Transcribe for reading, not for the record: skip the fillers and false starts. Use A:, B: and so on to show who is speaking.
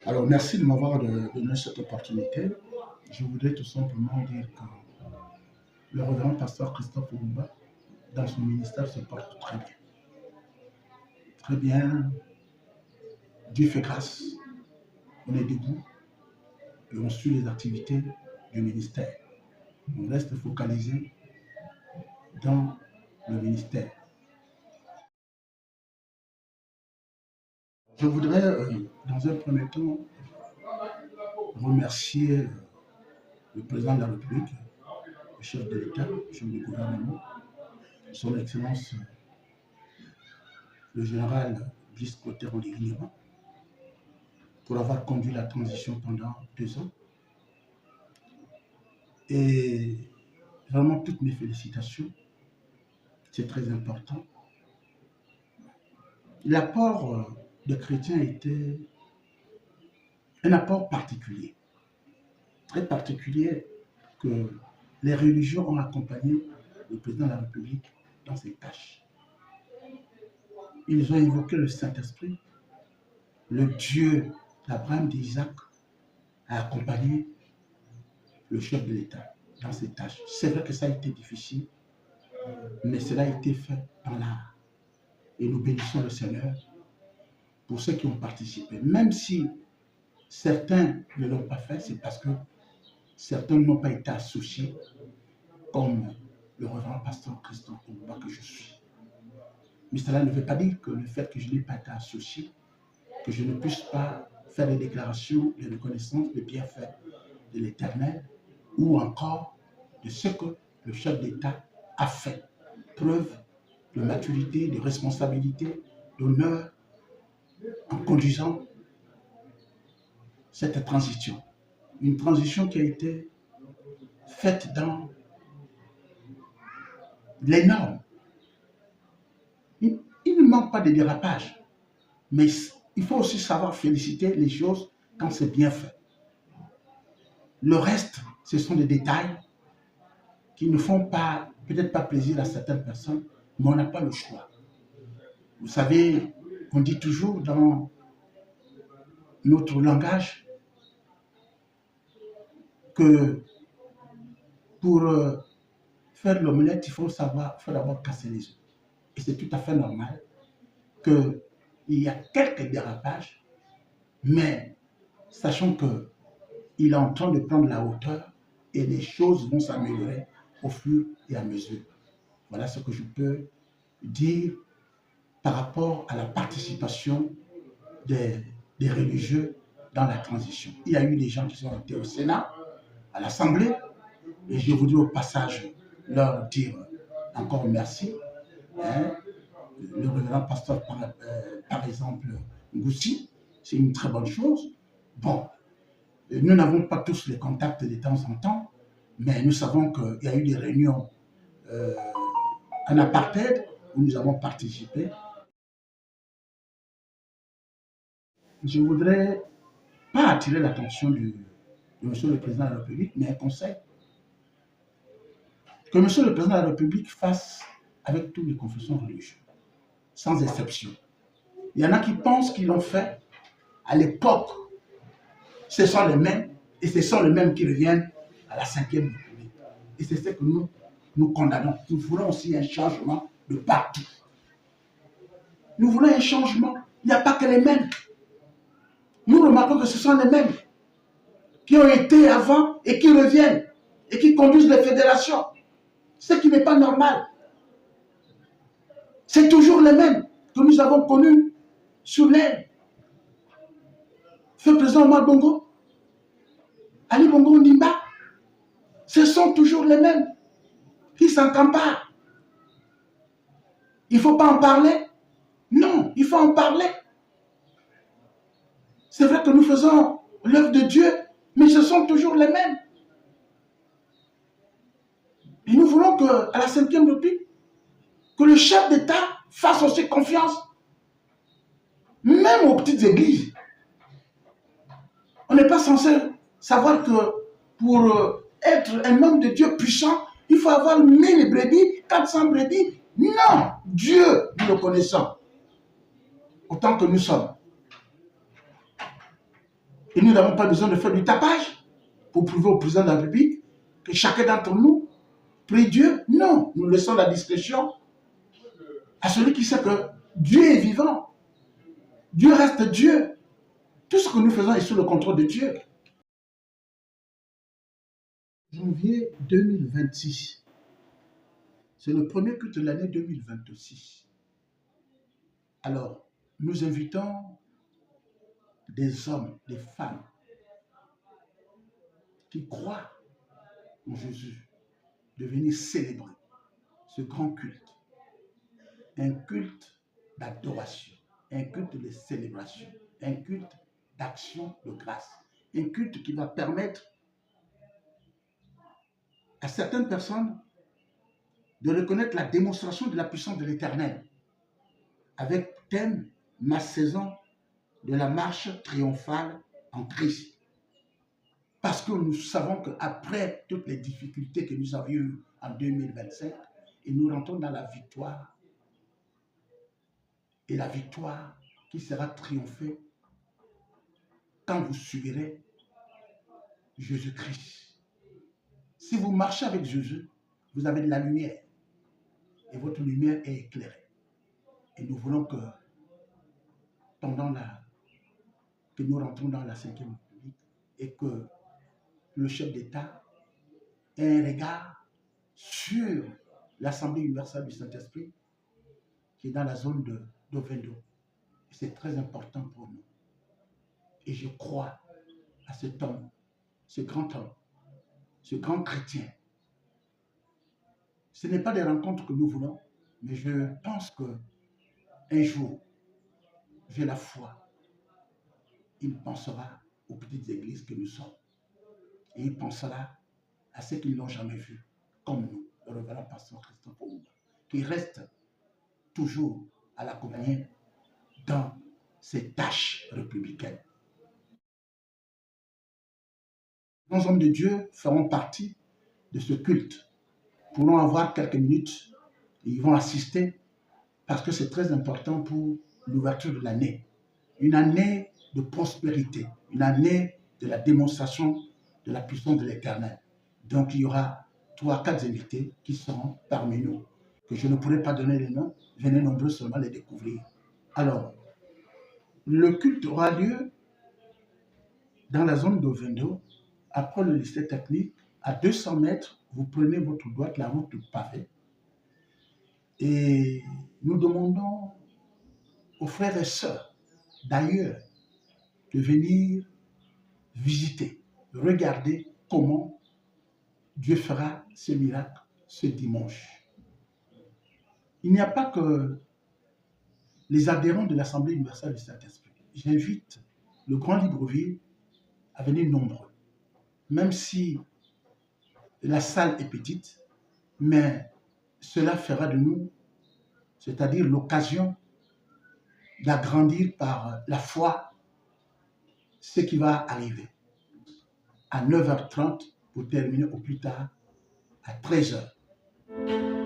A: Alors, merci de m'avoir donné cette opportunité. Je voudrais tout simplement dire que le révérend pasteur Christophe Oumba, dans son ministère, se porte très bien. Très bien. Dieu fait grâce. On est debout et on suit les activités du ministère. On reste focalisé dans le ministère. Je voudrais, dans un premier temps, remercier le président de la République, le chef de l'État, le chef du gouvernement, son Excellence le général Brice Clotaire Oligny, pour avoir conduit la transition pendant 2 ans. Et vraiment toutes mes félicitations, c'est très important. L'apport des chrétiens était un apport particulier, très particulier, que les religions ont accompagné le président de la République dans ses tâches. Ils ont invoqué le Saint-Esprit, le Dieu d'Abraham, d'Isaac, a accompagné le chef de l'État dans ses tâches. C'est vrai que ça a été difficile, mais cela a été fait dans l'art. Et nous bénissons le Seigneur pour ceux qui ont participé. Même si certains ne l'ont pas fait, c'est parce que certains n'ont pas été associés, comme le révérend pasteur Christophe Oumba que je suis. Mais cela ne veut pas dire que le fait que je n'ai pas été associé, que je ne puisse pas faire des déclarations de reconnaissance des bienfaits de l'Éternel, ou encore de ce que le chef d'État a fait. Preuve de maturité, de responsabilité, d'honneur, en conduisant cette transition. Une transition qui a été faite dans les normes. Il ne manque pas de dérapage, mais il faut aussi savoir féliciter les choses quand c'est bien fait. Le reste, ce sont des détails qui ne font pas, peut-être pas plaisir à certaines personnes, mais on n'a pas le choix. Vous savez, on dit toujours dans notre langage que pour faire l'omelette, il faut d'abord casser les œufs. Et c'est tout à fait normal qu'il y a quelques dérapages, mais sachant qu'il est en train de prendre la hauteur et les choses vont s'améliorer au fur et à mesure. Voilà ce que je peux dire par rapport à la participation des religieux dans la transition. Il y a eu des gens qui sont été au Sénat, à l'Assemblée, et je voudrais au passage leur dire encore merci. Le révérend pasteur, par exemple, Ngoussi, c'est une très bonne chose. Bon, nous n'avons pas tous les contacts de temps en temps, mais nous savons qu'il y a eu des réunions en apartheid où nous avons participé. Je ne voudrais pas attirer l'attention de Monsieur le Président de la République, mais un conseil. Que Monsieur le Président de la République fasse avec toutes les confessions religieuses, sans exception. Il y en a qui pensent qu'ils l'ont fait à l'époque. Ce sont les mêmes, et ce sont les mêmes qui reviennent à la 5e République. Et c'est ce que nous condamnons. Nous voulons aussi un changement de partout. Nous voulons un changement. Il n'y a pas que les mêmes. Nous remarquons que ce sont les mêmes qui ont été avant et qui reviennent et qui conduisent les fédérations. Ce qui n'est pas normal. C'est toujours les mêmes que nous avons connus sur l'aile. Feu président Omar Bongo, Ali Bongo Ndimba, ce sont toujours les mêmes qui s'encamparent. Il ne faut pas en parler? Non, il faut en parler. C'est vrai que nous faisons l'œuvre de Dieu, mais ce sont toujours les mêmes. Et nous voulons qu'à la 5e République, que le chef d'État fasse aussi confiance, même aux petites églises. On n'est pas censé savoir que pour être un homme de Dieu puissant, il faut avoir 1000 brebis, 400 brebis. Non, Dieu, nous le connaissons, autant que nous sommes. Et nous n'avons pas besoin de faire du tapage pour prouver au président de la République que chacun d'entre nous prie Dieu. Non, nous laissons la discrétion à celui qui sait que Dieu est vivant. Dieu reste Dieu. Tout ce que nous faisons est sous le contrôle de Dieu. Janvier 2026. C'est le premier culte de l'année 2026. Alors, nous invitons des hommes, des femmes qui croient en Jésus de venir célébrer ce grand culte. Un culte d'adoration, un culte de célébration, un culte d'action de grâce, un culte qui va permettre à certaines personnes de reconnaître la démonstration de la puissance de l'Éternel avec thème ma saison de la marche triomphale en Christ. Parce que nous savons qu'après toutes les difficultés que nous avions eues en 2025, et nous rentrons dans la victoire. Et la victoire qui sera triomphée quand vous suivrez Jésus-Christ. Si vous marchez avec Jésus, vous avez de la lumière. Et votre lumière est éclairée. Et nous voulons que que nous rentrons dans la 5e République et que le chef d'État ait un regard sur l'Assemblée universelle du Saint-Esprit qui est dans la zone d'Ovendo. C'est très important pour nous. Et je crois à cet homme, ce grand chrétien. Ce n'est pas des rencontres que nous voulons, mais je pense qu'un jour, j'ai la foi. Il pensera aux petites églises que nous sommes. Et il pensera à ceux qui ne l'ont jamais vu, comme nous, le révérend pasteur Christophe Oumba, qui reste toujours à la communion dans ses tâches républicaines. Les grands hommes de Dieu feront partie de ce culte. Pourront avoir quelques minutes et ils vont assister parce que c'est très important pour l'ouverture de l'année. Une année de prospérité, une année de la démonstration de la puissance de l'Éternel. Donc il y aura 3 ou 4 invités qui seront parmi nous, que je ne pourrai pas donner les noms, venez nombreux seulement les découvrir. Alors, le culte aura lieu dans la zone d'Ovendo, après le lycée technique, à 200 mètres, vous prenez votre droite, la route pavée, et nous demandons aux frères et sœurs d'ailleurs de venir visiter, regarder comment Dieu fera ce miracle ce dimanche. Il n'y a pas que les adhérents de l'Assemblée universelle du Saint-Esprit. J'invite le Grand Libreville à venir nombreux, même si la salle est petite, mais cela fera de nous, c'est-à-dire l'occasion d'agrandir par la foi ce qui va arriver à 9h30 pour terminer au plus tard à 13h.